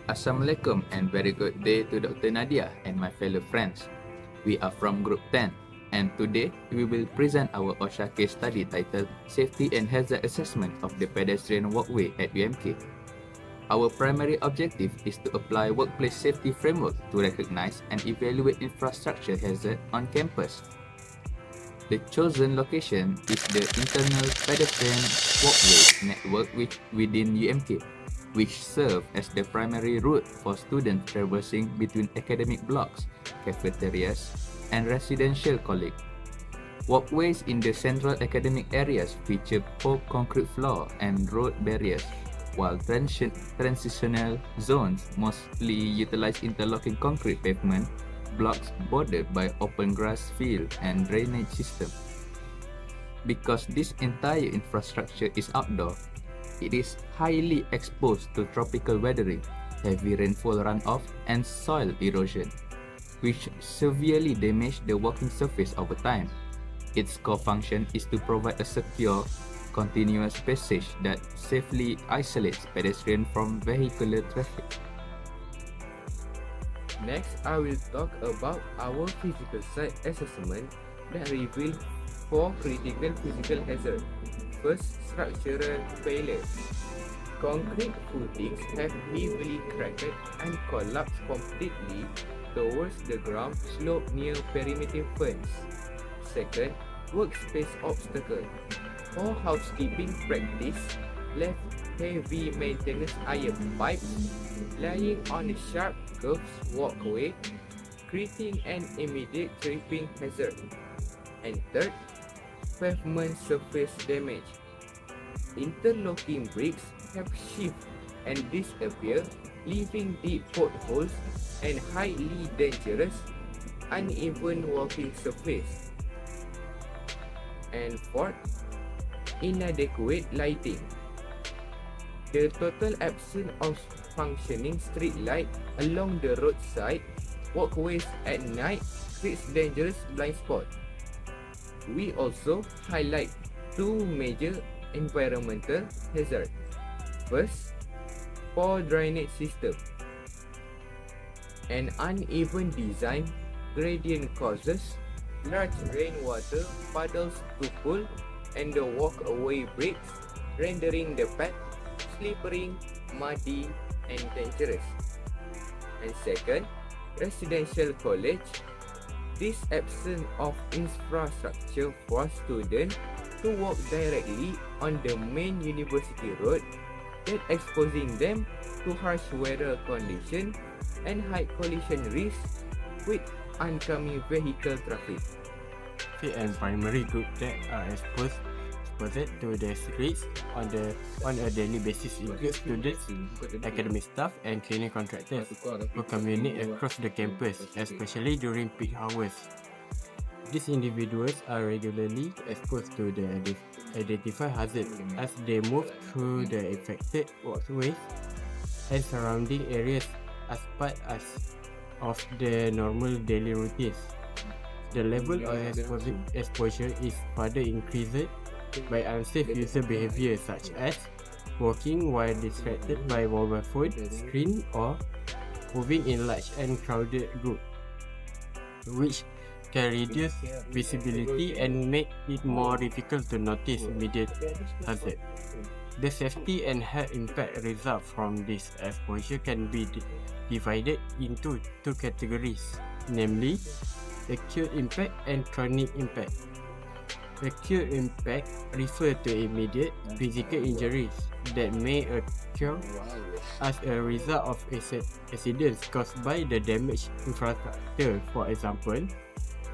Assalamualaikum and very good day to Dr. Nadia and my fellow friends. We are from Group 10 and today we will present our OSHA case study titled Safety and Hazard Assessment of the Pedestrian Walkway at UMK. Our primary objective is to apply workplace safety framework to recognize and evaluate infrastructure hazard on campus. The chosen location is the internal pedestrian walkway network within UMK, which serve as the primary route for students traversing between academic blocks, cafeterias, and residential colleagues. Walkways in the central academic areas feature poor concrete floor and road barriers, while transitional zones mostly utilize interlocking concrete pavement blocks bordered by open grass field and drainage system. Because this entire infrastructure is outdoor, it is highly exposed to tropical weathering, heavy rainfall runoff, and soil erosion, which severely damage the walking surface over time. Its core function is to provide a secure, continuous passage that safely isolates pedestrians from vehicular traffic. Next, I will talk about our physical site assessment that reveals 4 critical physical hazards. First, structural failure. Concrete footings have heavily cracked and collapsed completely towards the ground slope near perimeter fence. Second, workspace obstacle. Poor housekeeping practice left heavy maintenance iron pipes lying on a sharp curved walkway, creating an immediate tripping hazard. And third, pavement surface damage. Interlocking bricks have shift and disappear, leaving deep potholes and highly dangerous, uneven walking surface. And fourth, inadequate lighting. The total absence of functioning street light along the roadside walkways at night creates dangerous blind spot. We also highlight 2 major environmental hazards. First, poor drainage system. An uneven design gradient causes large rainwater puddles to pool and the walkway breaks, rendering the path slippery, muddy, and dangerous. And second, residential college. This absence of infrastructure for students to walk directly on the main university road, that exposing them to harsh weather conditions and high collision risks with oncoming vehicle traffic. And primary group that are exposed to the streets on a daily basis include students, academic staff, and cleaning contractors who communicate across the campus, especially during peak hours. These individuals are regularly exposed to the identified hazards as they move through the affected walkways and surrounding areas as part of the normal daily routines. The level of exposure is further increased by unsafe user behavior such as walking while distracted by mobile phone screen or moving in large and crowded groups, which can reduce visibility and make it more difficult to notice immediate hazard. The safety and health impact result from this exposure can be divided into 2 categories, namely acute impact and chronic impact. Acute impact refers to immediate physical injuries that may occur as a result of accidents caused by the damaged infrastructure. For example,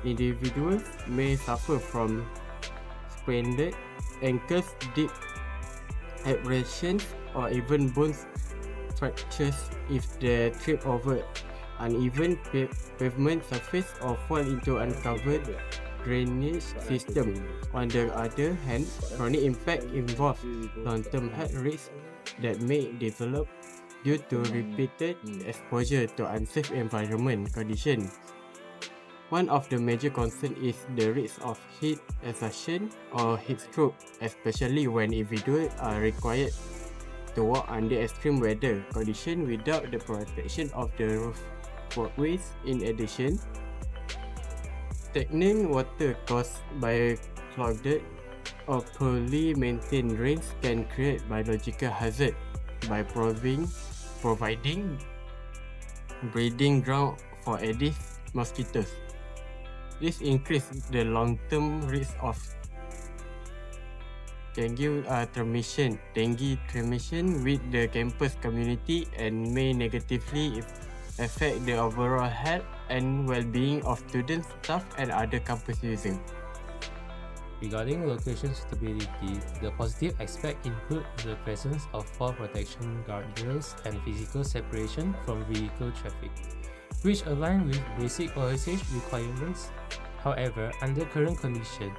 individuals may suffer from sprained ankles, deep abrasions, or even bone fractures if they trip over uneven pavement surface or fall into uncovered drainage system. On the other hand, chronic impact involves long-term health risks that may develop due to repeated exposure to unsafe environment conditions. One of the major concerns is the risk of heat exhaustion or heat stroke, especially when individuals are required to walk under extreme weather condition without the protection of the roof walkways. In addition, stagnant water caused by clogged or poorly maintained drains can create biological hazard by providing breeding ground for Aedes mosquitoes. This increases the long-term risk of dengue transmission with the campus community and may negatively affect the overall health and well-being of students, staff, and other campus users. Regarding location suitability, the positive aspects include the presence of fall protection guardrails and physical separation from vehicle traffic, which align with basic OSH requirements. However, under current conditions,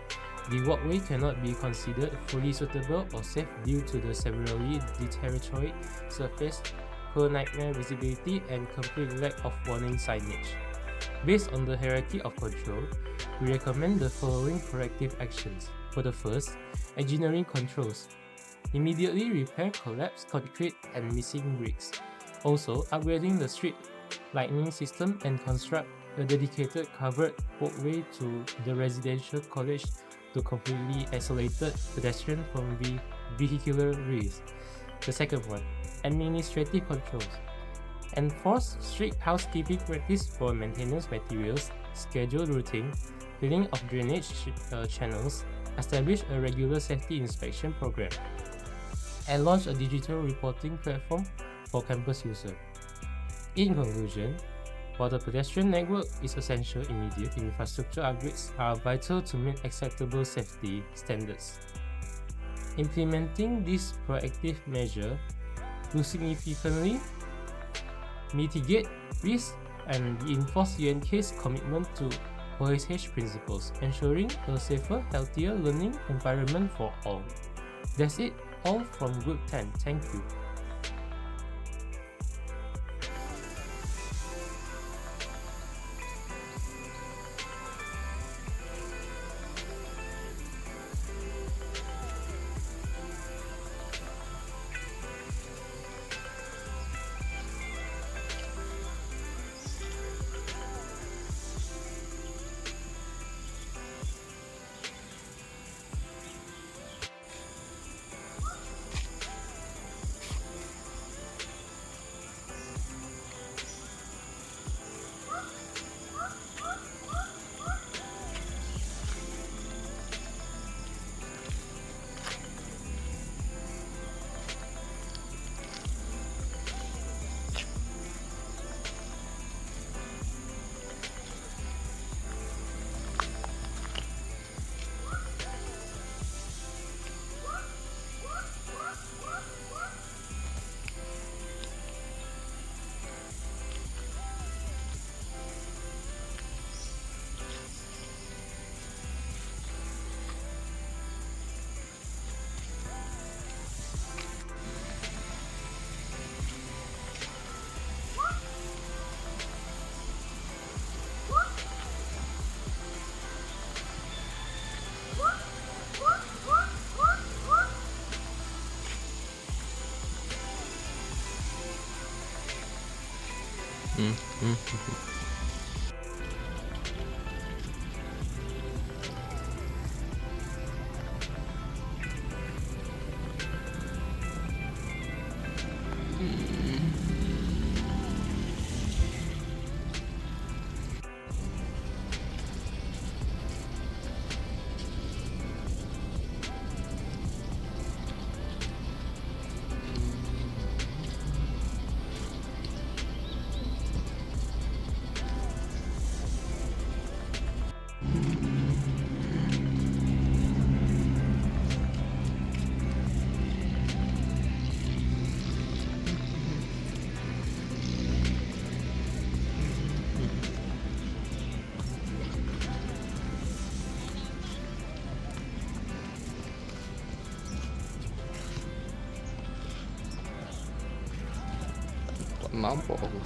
the walkway cannot be considered fully suitable or safe due to the severely deteriorated surface, poor nightmare visibility, and complete lack of warning signage. Based on the hierarchy of control, we recommend the following corrective actions. For the first, engineering controls. Immediately repair collapsed concrete and missing bricks. Also, upgrading the street lighting system and construct a dedicated covered walkway to the residential college to completely isolated pedestrian from vehicular risk. The second one, administrative controls. Enforce strict housekeeping practice for maintenance materials, schedule routing, cleaning of drainage channels, establish a regular safety inspection program, and launch a digital reporting platform for campus users. In conclusion, while the pedestrian network is essential, immediate infrastructure upgrades are vital to meet acceptable safety standards. Implementing this proactive measure will significantly mitigate risk and reinforce UNK's commitment to OSH principles, ensuring a safer, healthier learning environment for all. That's it all from Group 10. Thank you. Mampu aku.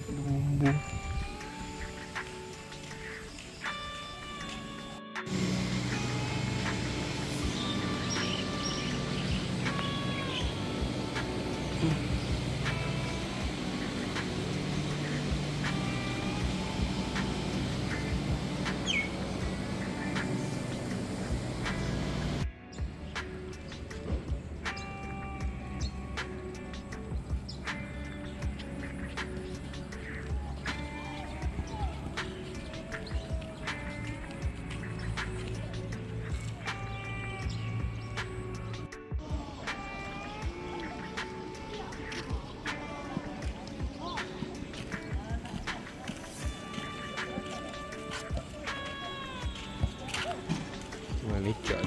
Bumbu.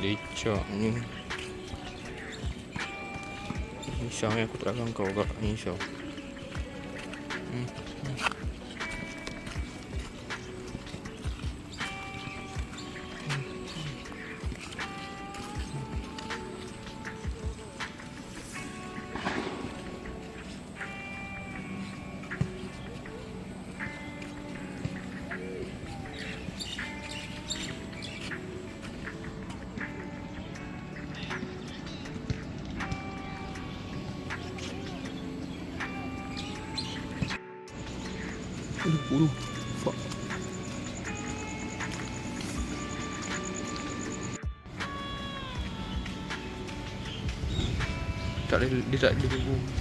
Lecak ni. Risau aku tak akan kau agak risau. Fuck. Tak ada, dia tak ada.